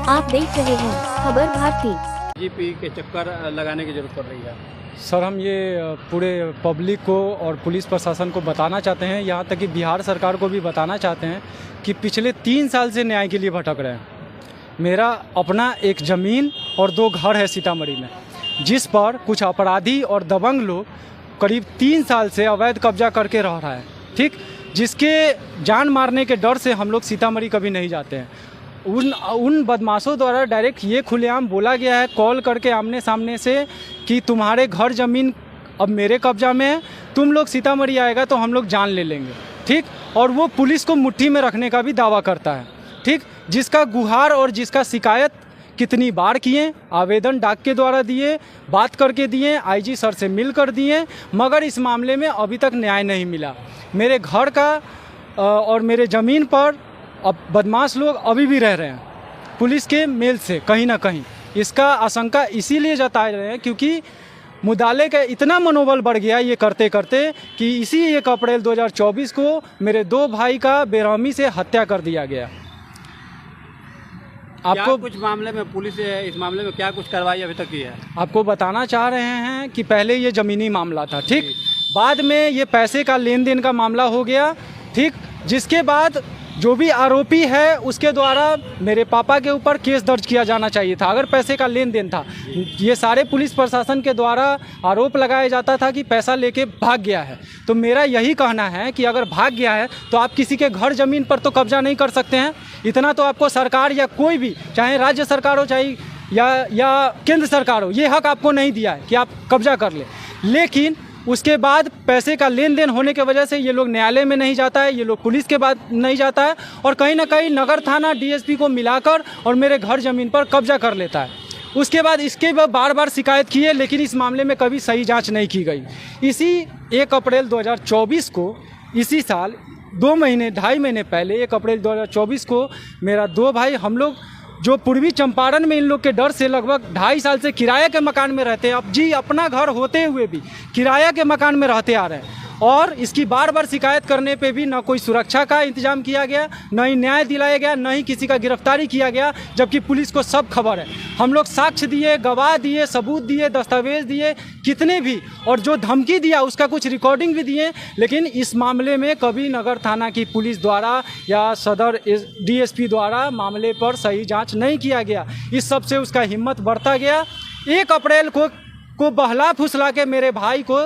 आप देख रहे हैं खबर भारती। जीपी के चक्कर लगाने की जरूरत पड़ रही है। सर, हम ये पूरे पब्लिक को और पुलिस प्रशासन को बताना चाहते हैं, यहाँ तक कि बिहार सरकार को भी बताना चाहते हैं कि पिछले 3 साल से न्याय के लिए भटक रहे हैं। मेरा अपना एक ज़मीन और 2 घर है सीतामढ़ी में, जिस पर कुछ अपराधी और दबंग लोग करीब 3 साल से अवैध कब्जा करके रह रहा है, ठीक, जिसके जान मारने के डर से हम लोग सीतामढ़ी कभी नहीं जाते हैं। उन बदमाशों द्वारा डायरेक्ट ये खुलेआम बोला गया है कॉल करके आमने सामने से कि तुम्हारे घर ज़मीन अब मेरे कब्जा में है, तुम लोग सीतामढ़ी आएगा तो हम लोग जान ले लेंगे, ठीक। और वो पुलिस को मुट्ठी में रखने का भी दावा करता है, ठीक, जिसका गुहार और जिसका शिकायत कितनी बार किए, आवेदन डाक के द्वारा दिए, बात करके दिए, आईजी सर से मिल कर दिए, मगर इस मामले में अभी तक न्याय नहीं मिला। मेरे घर का और मेरे ज़मीन पर अब बदमाश लोग अभी भी रह रहे हैं पुलिस के मेल से कहीं ना कहीं। इसका आशंका इसीलिए जता रहे हैं क्योंकि मुद्दाले का इतना मनोबल बढ़ गया ये करते करते कि इसी 1 अप्रैल 2024 को मेरे 2 भाई का बेरहमी से हत्या कर दिया गया। आपको कुछ मामले में पुलिस इस मामले में क्या कुछ कार्रवाई अभी तक की है? आपको बताना चाह रहे हैं कि पहले ये ज़मीनी मामला था, ठीक, बाद में ये पैसे का लेन देन का मामला हो गया, ठीक, जिसके बाद जो भी आरोपी है उसके द्वारा मेरे पापा के ऊपर केस दर्ज किया जाना चाहिए था अगर पैसे का लेन देन था। ये सारे पुलिस प्रशासन के द्वारा आरोप लगाया जाता था कि पैसा लेके भाग गया है। तो मेरा यही कहना है कि अगर भाग गया है तो आप किसी के घर ज़मीन पर तो कब्जा नहीं कर सकते हैं। इतना तो आपको सरकार या कोई भी, चाहे राज्य सरकार हो चाहे या केंद्र सरकार हो, ये हक आपको नहीं दिया है कि आप कब्जा कर ले। लेकिन उसके बाद पैसे का लेन देन होने के वजह से ये लोग न्यायालय में नहीं जाता है, ये लोग पुलिस के बाद नहीं जाता है और कहीं ना कहीं नगर थाना डीएसपी को मिलाकर और मेरे घर ज़मीन पर कब्जा कर लेता है। उसके बाद इसके बार बार शिकायत की है, लेकिन इस मामले में कभी सही जांच नहीं की गई। इसी 1 अप्रैल 2024 को, इसी साल 2.5 महीने पहले 1 अप्रैल 2024 को मेरा 2 भाई, हम लोग जो पूर्वी चंपारण में इन लोग के डर से लगभग 2.5 साल से किराए के मकान में रहते हैं, अब जी अपना घर होते हुए भी किराया के मकान में रहते आ रहे हैं और इसकी बार बार शिकायत करने पे भी ना कोई सुरक्षा का इंतजाम किया गया, न ही न्याय दिलाया गया, न ही किसी का गिरफ्तारी किया गया, जबकि पुलिस को सब खबर है। हम लोग साक्ष्य दिए, गवाह दिए, सबूत दिए, दस्तावेज दिए, कितने भी, और जो धमकी दिया उसका कुछ रिकॉर्डिंग भी दिए, लेकिन इस मामले में कभी नगर थाना की पुलिस द्वारा या सदर डीएसपी द्वारा मामले पर सही जाँच नहीं किया गया। इस सब से उसका हिम्मत बढ़ता गया। 1 अप्रैल को बहला फुसला के मेरे भाई को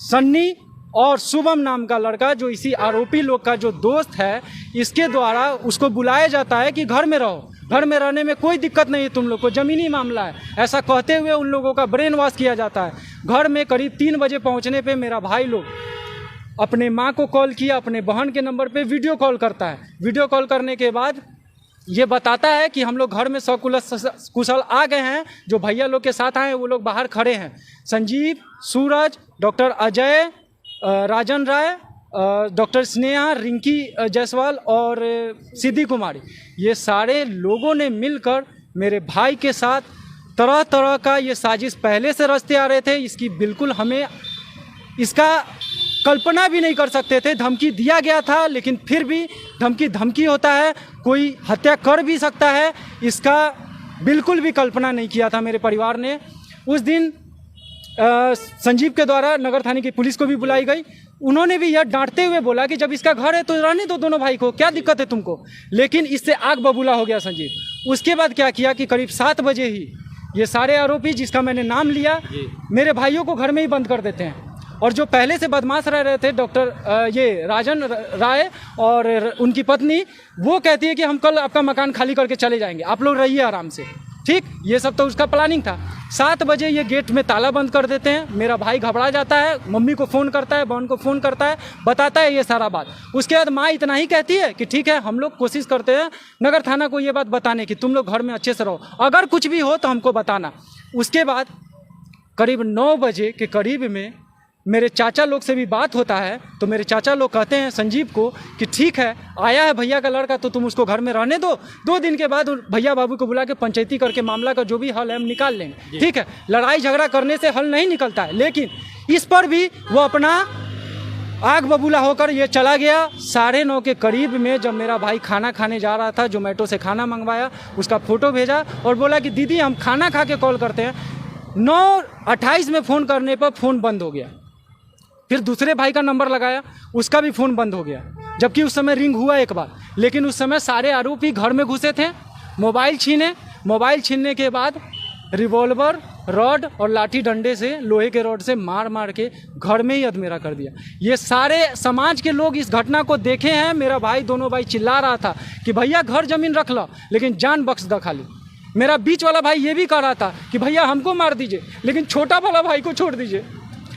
सन्नी और शुभम नाम का लड़का, जो इसी आरोपी लोग का जो दोस्त है, इसके द्वारा उसको बुलाया जाता है कि घर में रहो, घर में रहने में कोई दिक्कत नहीं है तुम लोग को, ज़मीनी मामला है, ऐसा कहते हुए उन लोगों का ब्रेन वॉश किया जाता है। घर में करीब 3 बजे पहुंचने पे मेरा भाई लोग अपने माँ को कॉल किया, अपने बहन के नंबर पे वीडियो कॉल करता है। वीडियो कॉल करने के बाद ये बताता है कि हम लोग घर में कुशल आ गए हैं, जो भैया लोग के साथ आए हैं वो लोग बाहर खड़े हैं, संजीव, सूरज, डॉक्टर अजय, राजन राय, डॉक्टर स्नेहा, रिंकी जायसवाल और सिद्धि कुमारी, ये सारे लोगों ने मिलकर मेरे भाई के साथ तरह तरह का ये साजिश पहले से रचते आ रहे थे। इसकी बिल्कुल हमें इसका कल्पना भी नहीं कर सकते थे। धमकी दिया गया था, लेकिन फिर भी धमकी होता है, कोई हत्या कर भी सकता है, इसका बिल्कुल भी कल्पना नहीं किया था मेरे परिवार ने। उस दिन संजीव के द्वारा नगर थाने की पुलिस को भी बुलाई गई। उन्होंने भी यह डांटते हुए बोला कि जब इसका घर है तो रहने दो दोनों भाई को, क्या दिक्कत है तुमको, लेकिन इससे आग बबूला हो गया संजीव। उसके बाद क्या किया कि करीब 7 बजे ही ये सारे आरोपी, जिसका मैंने नाम लिया, मेरे भाइयों को घर में ही बंद कर देते हैं। और जो पहले से बदमाश रह रहे थे डॉक्टर ये राजन राय और उनकी पत्नी, वो कहती है कि हम कल आपका मकान खाली करके चले जाएंगे, आप लोग रहिए आराम से, ठीक। ये सब तो उसका प्लानिंग था। 7 बजे ये गेट में ताला बंद कर देते हैं। मेरा भाई घबरा जाता है, मम्मी को फ़ोन करता है, बहन को फ़ोन करता है, बताता है ये सारा बात। उसके बाद माँ इतना ही कहती है कि ठीक है, हम लोग कोशिश करते हैं नगर थाना को ये बात बताने की, तुम लोग घर में अच्छे से रहो, अगर कुछ भी हो तो हमको बताना। उसके बाद करीब 9 बजे के करीब में मेरे चाचा लोग से भी बात होता है, तो मेरे चाचा लोग कहते हैं संजीव को कि ठीक है, आया है भैया का लड़का तो तुम उसको घर में रहने दो, 2 दिन के बाद भैया बाबू को बुला के पंचायती करके मामला का जो भी हल है हम निकाल लेंगे, ठीक है। लड़ाई झगड़ा करने से हल नहीं निकलता है, लेकिन इस पर भी वो अपना आग बबूला होकर ये चला गया। 9:30 के करीब में जब मेरा भाई खाना खाने जा रहा था, जोमेटो से खाना मंगवाया, उसका फ़ोटो भेजा और बोला कि दीदी हम खाना खा के कॉल करते हैं। 9:28 में फ़ोन करने पर फ़ोन बंद हो गया। फिर दूसरे भाई का नंबर लगाया, उसका भी फ़ोन बंद हो गया, जबकि उस समय रिंग हुआ एक बार। लेकिन उस समय सारे आरोपी घर में घुसे थे। मोबाइल छीनने के बाद रिवॉल्वर, रॉड और लाठी डंडे से, लोहे के रॉड से मार मार के घर में ही अधमेरा कर दिया। ये सारे समाज के लोग इस घटना को देखे हैं। मेरा भाई, दोनों भाई चिल्ला रहा था कि भैया घर ज़मीन रख लो, लेकिन जान बख्श दो खाली। मेरा बीच वाला भाई ये भी कह रहा था कि भैया हमको मार दीजिए, लेकिन छोटा वाला भाई को छोड़ दीजिए।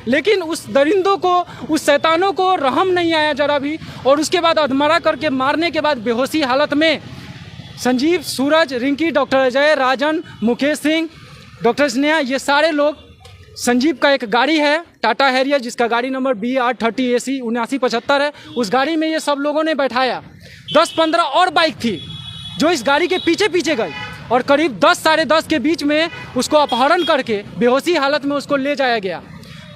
लेकिन उस दरिंदों को, उस शैतानों को रहम नहीं आया जरा भी। और उसके बाद अधमरा करके मारने के बाद बेहोशी हालत में संजीव, सूरज, रिंकी, डॉक्टर अजय, राजन, मुकेश सिंह, डॉक्टर स्नेहा, ये सारे लोग, संजीव का एक गाड़ी है टाटा हैरियर जिसका गाड़ी नंबर BR30AC 7975 है, उस गाड़ी में ये सब लोगों ने बैठाया। 10-15 और बाइक थी जो इस गाड़ी के पीछे पीछे गई और करीब 10 साढ़े 10 के बीच में उसको अपहरण करके बेहोशी हालत में उसको ले जाया गया।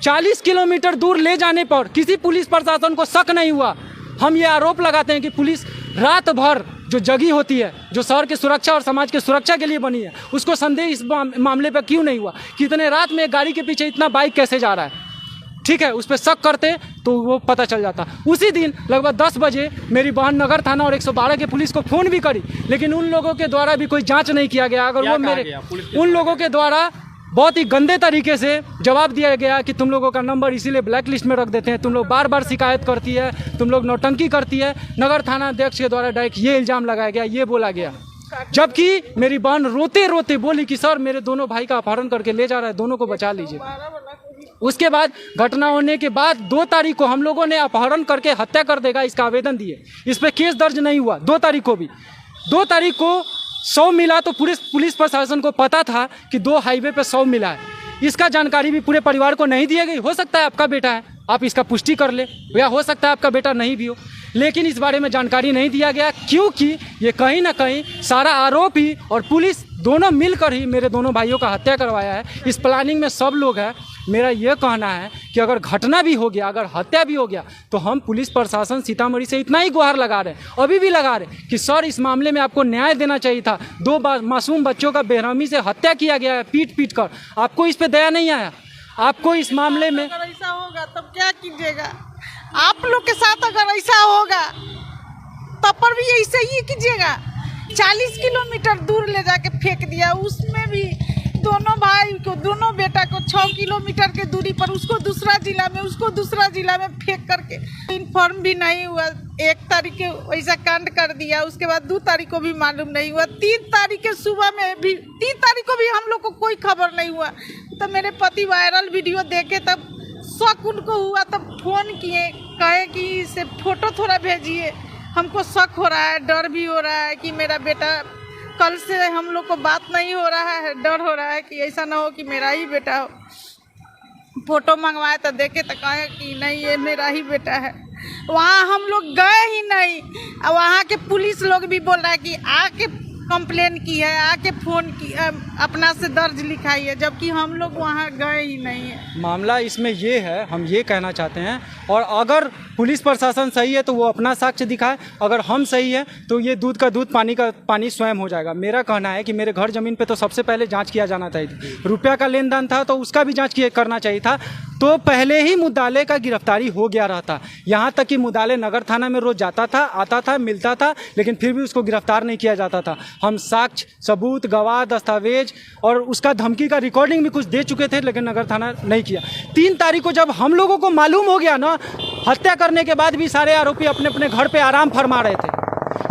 40 किलोमीटर दूर ले जाने पर किसी पुलिस प्रशासन को शक नहीं हुआ। हम ये आरोप लगाते हैं कि पुलिस रात भर जो जगी होती है, जो शहर की सुरक्षा और समाज की सुरक्षा के लिए बनी है, उसको संदेह इस मामले पर क्यों नहीं हुआ कि इतने रात में गाड़ी के पीछे इतना बाइक कैसे जा रहा है। ठीक है, उस पर शक करते तो वो पता चल जाता। उसी दिन लगभग 10 बजे मेरी बहन नगर थाना और 112 के पुलिस को फ़ोन भी करी, लेकिन उन लोगों के द्वारा भी कोई जांच नहीं किया गया। अगर वो मेरे उन लोगों के द्वारा बहुत ही गंदे तरीके से जवाब दिया गया कि तुम लोगों का नंबर इसीलिए ब्लैक लिस्ट में रख देते हैं, तुम लोग बार बार शिकायत करती है, तुम लोग नौटंकी करती है। नगर थाना अध्यक्ष के द्वारा डायरेक्ट ये इल्ज़ाम लगाया गया, ये बोला गया। जबकि मेरी बहन रोते रोते बोली कि सर मेरे दोनों भाई का अपहरण करके ले जा रहा है, दोनों को बचा लीजिए। उसके बाद घटना होने के बाद 2 तारीख को हम लोगों ने अपहरण करके हत्या कर देगा इसका आवेदन दिए। इस पर केस दर्ज नहीं हुआ। 2 तारीख को भी 2 तारीख को 100 मिला तो पुलिस प्रशासन को पता था कि 2 हाईवे पे 100 मिला है। इसका जानकारी भी पूरे परिवार को नहीं दी गई। हो सकता है आपका बेटा है, आप इसका पुष्टि कर ले, या हो सकता है आपका बेटा नहीं भी हो, लेकिन इस बारे में जानकारी नहीं दिया गया, क्योंकि ये कहीं ना कहीं सारा आरोपी और पुलिस दोनों मिलकर ही मेरे दोनों भाइयों का हत्या करवाया है। इस प्लानिंग में सब लोग हैं। मेरा ये कहना है कि अगर घटना भी हो गया, अगर हत्या भी हो गया, तो हम पुलिस प्रशासन सीतामढ़ी से इतना ही गुहार लगा रहे हैं, अभी भी लगा रहे हैं कि सर इस मामले में आपको न्याय देना चाहिए था। 2 मासूम बच्चों का बेरहमी से हत्या किया गया है, पीट कर। आपको इस पर दया नहीं आया। आपको इस मामले में अगर ऐसा होगा तब क्या कीजिएगा? आप लोग के साथ अगर ऐसा होगा तब पर भी ऐसे ही कीजिएगा। 40 किलोमीटर दूर ले जाके फेंक दिया, उसमें भी दोनों भाई को, दोनों बेटा को 6 किलोमीटर के दूरी पर, उसको दूसरा जिला में, उसको दूसरा जिला में फेंक करके इन्फॉर्म भी नहीं हुआ। 1 तारीख के वैसा कांड कर दिया, उसके बाद 2 तारीख को भी मालूम नहीं हुआ, 3 तारीख के सुबह में भी, 3 तारीख को भी हम लोग को कोई खबर नहीं हुआ। तो मेरे पति वायरल वीडियो देखे तब शक उनको हुआ, तब फोन किए, कहे कि इसे फोटो थोड़ा भेजिए, हमको शक हो रहा है, डर भी हो रहा है कि मेरा बेटा, कल से हम लोग को बात नहीं हो रहा है, डर हो रहा है कि ऐसा ना हो कि मेरा ही बेटा हो। फोटो मंगवाए तो देखे तो कहे कि नहीं ये मेरा ही बेटा है। वहाँ हम लोग गए ही नहीं, और वहाँ के पुलिस लोग भी बोल रहा है कि आके कंप्लेन की है, आके फ़ोन की, अपना से दर्ज लिखाई है, जबकि हम लोग वहाँ गए ही नहीं है। मामला इसमें ये है, हम ये कहना चाहते हैं, और अगर पुलिस प्रशासन सही है तो वो अपना साक्ष्य दिखाए, अगर हम सही है तो ये दूध का दूध, पानी का पानी स्वयं हो जाएगा। मेरा कहना है कि मेरे घर ज़मीन पे तो सबसे पहले जांच किया जाना चाहिए। रुपया का लेन देन था तो उसका भी जांच करना चाहिए था, तो पहले ही मुद्दाले का गिरफ्तारी हो गया रहता। यहाँ तक कि मुद्दाले नगर थाना में रोज़ जाता था, आता था, मिलता था, लेकिन फिर भी उसको गिरफ्तार नहीं किया जाता था। हम साक्ष्य, सबूत, गवाह, दस्तावेज और उसका धमकी का रिकॉर्डिंग भी कुछ दे चुके थे, लेकिन नगर थाना नहीं किया। 3 तारीख को जब हम लोगों को मालूम हो गया ना, हत्या करने के बाद भी सारे आरोपी अपने अपने घर पे आराम फरमा रहे थे।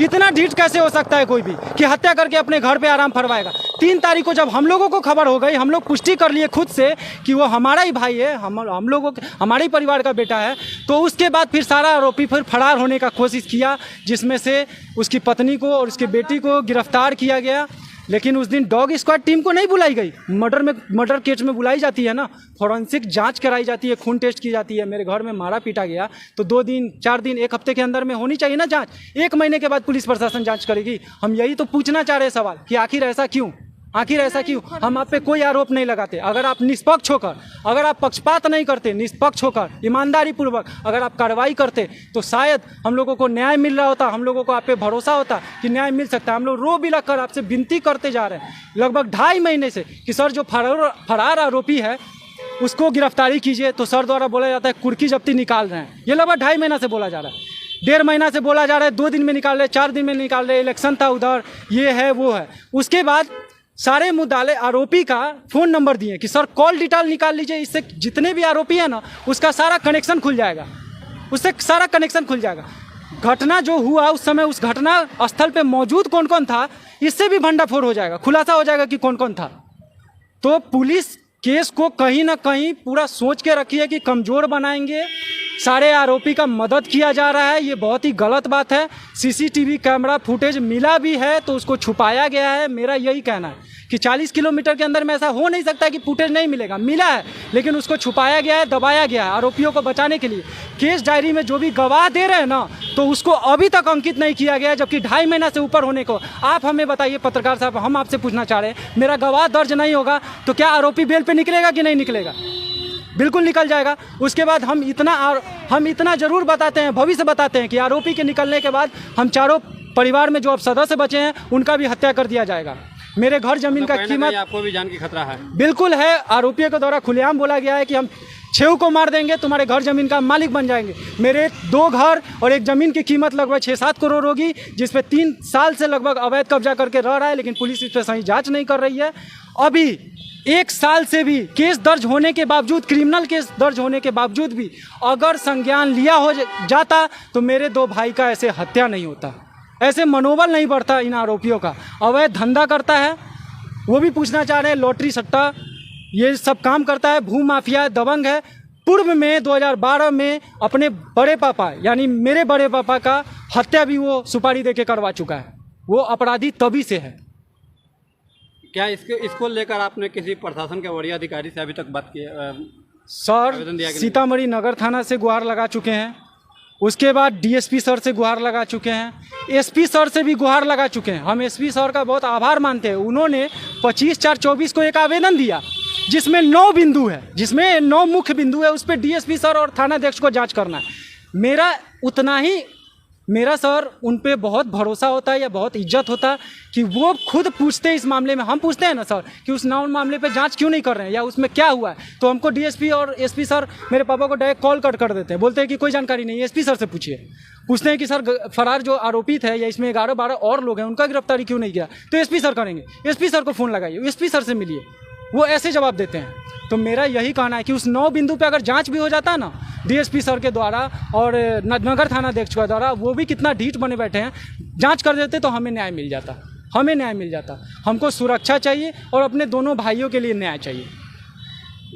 इतना ढीठ कैसे हो सकता है कोई भी कि हत्या करके अपने घर पे आराम फरमाएगा। 3 तारीख को जब हम लोगों को खबर हो गई, हम लोग पुष्टि कर लिए खुद से कि वो हमारा ही भाई है, हम लोगों हमारे ही परिवार का बेटा है, तो उसके बाद फिर सारा आरोपी फिर फरार होने का कोशिश किया, जिसमें से उसकी पत्नी को और उसकी बेटी को गिरफ्तार किया गया। लेकिन उस दिन डॉग स्क्वाड टीम को नहीं बुलाई गई। मर्डर केस में बुलाई जाती है ना, फॉरेंसिक जांच कराई जाती है, खून टेस्ट की जाती है। मेरे घर में मारा पीटा गया तो 2 दिन, 4 दिन, 1 हफ्ते के अंदर में होनी चाहिए ना जांच। 1 महीने के बाद पुलिस प्रशासन जांच करेगी। हम यही तो पूछना चाह रहे हैं सवाल कि आखिर ऐसा क्यों। आखिर ऐसा क्यों? हम आप पे कोई आरोप नहीं लगाते। अगर आप निष्पक्ष होकर, अगर आप पक्षपात नहीं करते, निष्पक्ष होकर ईमानदारी पूर्वक अगर आप कार्रवाई करते तो शायद हम लोगों को न्याय मिल रहा होता, हम लोगों को आप पे भरोसा होता कि न्याय मिल सकता है। हम लोग रो बिलख कर आपसे विनती करते जा रहे हैं लगभग 2.5 महीने से कि सर जो फरार आरोपी है उसको गिरफ्तारी कीजिए, तो सर द्वारा बोला जाता है कुर्की जब्ती निकाल रहे हैं। ये लगभग 2.5 महीना से बोला जा रहा है, 1.5 महीना से बोला जा रहा है, 2 दिन में निकाल रहे, 4 दिन में निकाल रहे, इलेक्शन था उधर, ये है वो है। उसके बाद सारे मुद्दाले आरोपी का फ़ोन नंबर दिए कि सर कॉल डिटेल निकाल लीजिए, इससे जितने भी आरोपी हैं ना उसका सारा कनेक्शन खुल जाएगा, उससे सारा कनेक्शन खुल जाएगा। घटना जो हुआ उस समय उस घटना स्थल पे मौजूद कौन कौन था इससे भी भंडाफोड़ हो जाएगा, खुलासा हो जाएगा कि कौन कौन था। तो पुलिस केस को कहीं ना कहीं पूरा सोच के रखी है कि कमज़ोर बनाएंगे, सारे आरोपी का मदद किया जा रहा है, ये बहुत ही गलत बात है। सीसीटीवी कैमरा फुटेज मिला भी है तो उसको छुपाया गया है। मेरा यही कहना है कि 40 किलोमीटर के अंदर में ऐसा हो नहीं सकता कि फुटेज नहीं मिलेगा, मिला है लेकिन उसको छुपाया गया है, दबाया गया है आरोपियों को बचाने के लिए। केस डायरी में जो भी गवाह दे रहे हैं ना तो उसको अभी तक अंकित नहीं किया गया है, जबकि 2.5 महीना से ऊपर होने को। आप हमें बताइए पत्रकार साहब, हम आपसे पूछना चाह रहे हैं, मेरा गवाह दर्ज नहीं होगा तो क्या आरोपी बेल पे निकलेगा कि नहीं निकलेगा? बिल्कुल निकल जाएगा। उसके बाद हम इतना ज़रूर बताते हैं, भविष्य बताते हैं कि आरोपी के निकलने के बाद हम चारों परिवार में जो अब सदस्य बचे हैं उनका भी हत्या कर दिया जाएगा। मेरे घर जमीन का कीमत आपको भी जान की खतरा है? बिल्कुल है। आरोपियों के द्वारा खुलेआम बोला गया है कि हम 6 को मार देंगे, तुम्हारे घर जमीन का मालिक बन जाएंगे। मेरे 2 घर और एक ज़मीन की कीमत लगभग 6-7 करोड़ होगी, जिसपे 3 साल से लगभग अवैध कब्जा करके रह रहा है, लेकिन पुलिस इस पर सही जांच नहीं कर रही है। अभी 1 साल से भी केस दर्ज होने के बावजूद, क्रिमिनल केस दर्ज होने के बावजूद भी अगर संज्ञान लिया हो जाता तो मेरे 2 भाई का ऐसे हत्या नहीं होता, ऐसे मनोबल नहीं बढ़ता इन आरोपियों का। अवैध धंधा करता है, वो भी पूछना चाह रहे हैं, लॉटरी सट्टा ये सब काम करता है, भू माफिया, दबंग है। पूर्व में 2012 में अपने बड़े पापा यानी मेरे बड़े पापा का हत्या भी वो सुपारी देके करवा चुका है। वो अपराधी तभी से है। क्या इसको लेकर आपने किसी प्रशासन के वरीय अधिकारी से अभी तक बात की? सर सीतामढ़ी नगर थाना से गुहार लगा चुके हैं, उसके बाद डीएसपी सर से गुहार लगा चुके हैं, एसपी सर से भी गुहार लगा चुके हैं। हम एसपी सर का बहुत आभार मानते हैं। उन्होंने 25/4/24 को एक आवेदन दिया जिसमें 9 बिंदु है, जिसमें 9 मुख्य बिंदु है, उस पर डीएसपी सर और थानाध्यक्ष को जांच करना है। मेरा सर उन पे बहुत भरोसा होता है या बहुत इज्जत होता है कि वो खुद पूछते हैं इस मामले में। हम पूछते हैं ना सर कि उस मामले पे जांच क्यों नहीं कर रहे हैं या उसमें क्या हुआ है, तो हमको डीएसपी और एसपी सर मेरे पापा को डायरेक्ट कॉल कट कर देते हैं, बोलते हैं कि कोई जानकारी नहीं है, एसपी सर से पूछिए। पूछते हैं कि सर फरार जो आरोपी थे या इसमें 11-12 और लोग हैं उनका गिरफ्तारी क्यों नहीं किया, तो एसपी सर करेंगे, एसपी सर को फ़ोन लगाइए, एसपी सर से मिलिए, वो ऐसे जवाब देते हैं। तो मेरा यही कहना है कि उस 9 बिंदु पे अगर जांच भी हो जाता ना डीएसपी सर के द्वारा और नगर थानाध्यक्ष के द्वारा, वो भी कितना ढीठ बने बैठे हैं, जांच कर देते तो हमें न्याय मिल जाता, हमें न्याय मिल जाता। हमको सुरक्षा चाहिए और अपने दोनों भाइयों के लिए न्याय चाहिए।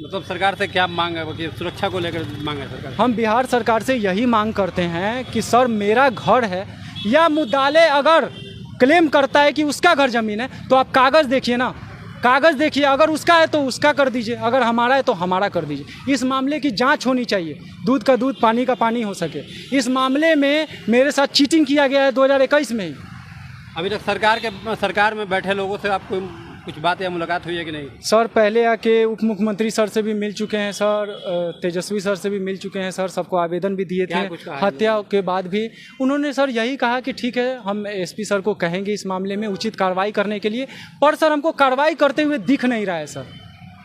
मतलब सरकार से क्या मांग है कि सुरक्षा को लेकर मांग है सरकार? हम बिहार सरकार से यही मांग करते हैं कि सर मेरा घर है या मुद्दाले अगर क्लेम करता है कि उसका घर ज़मीन है तो आप कागज़ देखिए ना, कागज़ देखिए, अगर उसका है तो उसका कर दीजिए, अगर हमारा है तो हमारा कर दीजिए। इस मामले की जांच होनी चाहिए, दूध का दूध पानी का पानी हो सके। इस मामले में मेरे साथ चीटिंग किया गया है 2021 में ही। अभी तक सरकार में बैठे लोगों से आपको कुछ बात या मुलाकात हुई है कि नहीं? सर पहले आके उप मुख्यमंत्री सर से भी मिल चुके हैं सर, तेजस्वी सर से भी मिल चुके हैं सर, सबको आवेदन भी दिए थे हत्या के बाद भी। उन्होंने सर यही कहा कि ठीक है हम एसपी सर को कहेंगे इस मामले में उचित कार्रवाई करने के लिए, पर सर हमको कार्रवाई करते हुए दिख नहीं रहा है सर।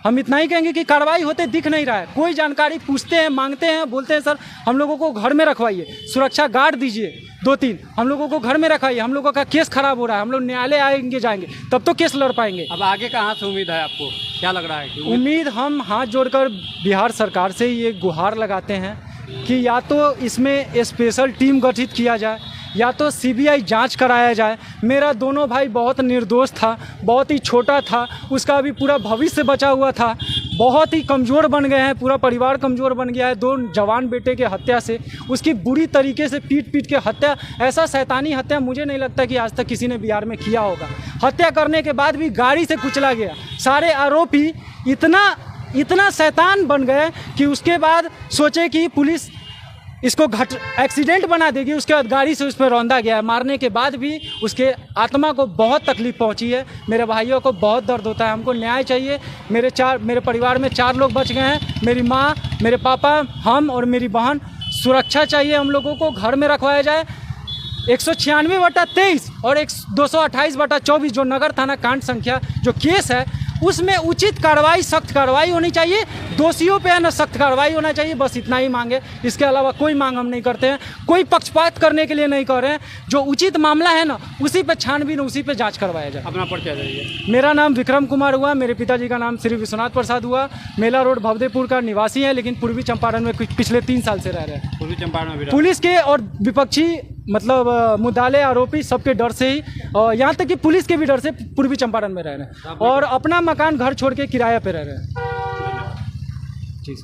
हम इतना ही कहेंगे कि कार्रवाई होते दिख नहीं रहा है। कोई जानकारी पूछते हैं, मांगते हैं, बोलते हैं सर हम लोगों को घर में रखवाइए, सुरक्षा गार्ड दीजिए 2-3, हम लोगों को घर में रखाइए, हम लोगों का केस खराब हो रहा है, हम लोग न्यायालय आएंगे जाएंगे तब तो केस लड़ पाएंगे। अब आगे कहाँ से उम्मीद है आपको, क्या लग रहा है? उम्मीद हम हाथ जोड़कर बिहार सरकार से ये गुहार लगाते हैं कि या तो इसमें स्पेशल टीम गठित किया जाए या तो सीबीआई जांच कराया जाए। मेरा दोनों भाई बहुत निर्दोष था, बहुत ही छोटा था, उसका अभी पूरा भविष्य बचा हुआ था, बहुत ही कमज़ोर बन गए हैं, पूरा परिवार कमज़ोर बन गया है 2 जवान बेटे के हत्या से। उसकी बुरी तरीके से पीट के हत्या, ऐसा शैतानी हत्या मुझे नहीं लगता कि आज तक किसी ने बिहार में किया होगा। हत्या करने के बाद भी गाड़ी से कुचला गया। सारे आरोपी इतना शैतान बन गए कि उसके बाद सोचे कि पुलिस इसको एक्सीडेंट बना देगी, उसके बाद गाड़ी से उस पर रौंदा गया है। मारने के बाद भी उसके आत्मा को बहुत तकलीफ पहुंची है। मेरे भाइयों को बहुत दर्द होता है। हमको न्याय चाहिए। मेरे परिवार में 4 लोग बच गए हैं, मेरी माँ, मेरे पापा, हम और मेरी बहन। सुरक्षा चाहिए हम लोगों को, घर में रखवाया जाए। 196/23 और 228/24 जो नगर थाना कांड संख्या जो केस है, उसमें उचित कार्रवाई, सख्त कार्रवाई होनी चाहिए। दोषियों पे है ना सख्त कार्रवाई होना चाहिए। बस इतना ही मांगे, इसके अलावा कोई मांग हम नहीं करते हैं। कोई पक्षपात करने के लिए नहीं कर रहे हैं। जो उचित मामला है ना, उसी पे छानबीन, उसी पे जांच करवाया जाए। अपना परिचय दीजिए। मेरा नाम विक्रम कुमार हुआ। मेरे पिताजी का नाम श्री विश्वनाथ प्रसाद हुआ। मेला रोड भवदेपुर का निवासी है, लेकिन पूर्वी चंपारण में पिछले 3 साल से रह रहे हैं। पूर्वी चंपारण में भी पुलिस के और विपक्षी मतलब मुद्दाले आरोपी सबके डर से ही, यहाँ तक कि पुलिस के भी डर से पूर्वी चंपारण में रह रहे हैं और अपना मकान घर छोड़ के किराया पे रह रहे हैं। ठीक।